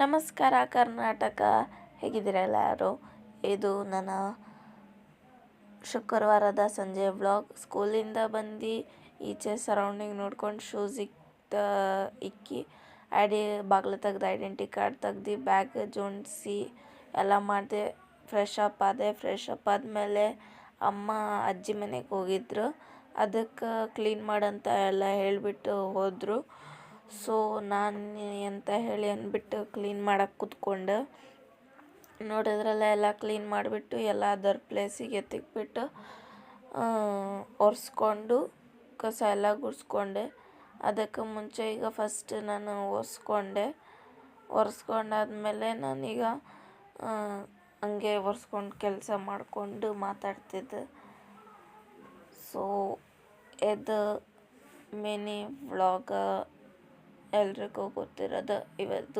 ನಮಸ್ಕಾರ ಕರ್ನಾಟಕ, ಹೇಗಿದ್ದೀರಾ ಎಲ್ಲರೂ? ಇದು ನನ್ನ ಶುಕ್ರವಾರದ ಸಂಜೆ ವ್ಲಾಗ್. ಸ್ಕೂಲಿಂದ ಬಂದು ಈಚೆ ಸರೌಂಡಿಂಗ್ ನೋಡ್ಕೊಂಡು ಶೂಸ್ ಇಕ್ಕಿ ಬಾಗಿಲು ತೆಗ್ದು ಐಡೆಂಟಿ ಕಾರ್ಡ್ ತೆಗ್ದು ಬ್ಯಾಗ್ ಜೋಡಿಸಿ ಎಲ್ಲ ಮಾಡಿದೆ. ಫ್ರೆಶ್ ಅಪ್ ಆದಮೇಲೆ ಅಮ್ಮ ಅಜ್ಜಿ ಮನೆಗೆ ಹೋಗಿದ್ರು. ಅದಕ್ಕೆ ಕ್ಲೀನ್ ಮಾಡಂತ ಎಲ್ಲ ಹೇಳಿಬಿಟ್ಟು ಹೋದರು. ಸೊ ನಾನು ಅಂತ ಹೇಳಿ ಅಂದ್ಬಿಟ್ಟು ಕ್ಲೀನ್ ಮಾಡಕ್ಕೆ ಕೂತ್ಕೊಂಡೆ. ನೋಡಿದ್ರಲ್ಲ, ಎಲ್ಲ ಕ್ಲೀನ್ ಮಾಡಿಬಿಟ್ಟು ಎಲ್ಲ ಅದರ ಪ್ಲೇಸಿಗೆ ತೆಗ್ಬಿಟ್ಟು ಒರೆಸ್ಕೊಂಡು ಕಸ ಎಲ್ಲ ಗುಡಿಸ್ಕೊಂಡೆ. ಅದಕ್ಕೆ ಮುಂಚೆ ಈಗ ಫಸ್ಟ್ ನಾನು ಒರೆಸ್ಕೊಂಡಾದ್ಮೇಲೆ ನಾನೀಗ ಹಂಗೆ ಒರೆಸ್ಕೊಂಡು ಕೆಲಸ ಮಾಡಿಕೊಂಡು ಮಾತಾಡ್ತಿದ್ದೆ. ಸೊ ಇದು ಮಿನಿ ವ್ಲಾಗ, ಎಲ್ರಿಗೂ ಗೊತ್ತಿರೋದು ಇವತ್ತು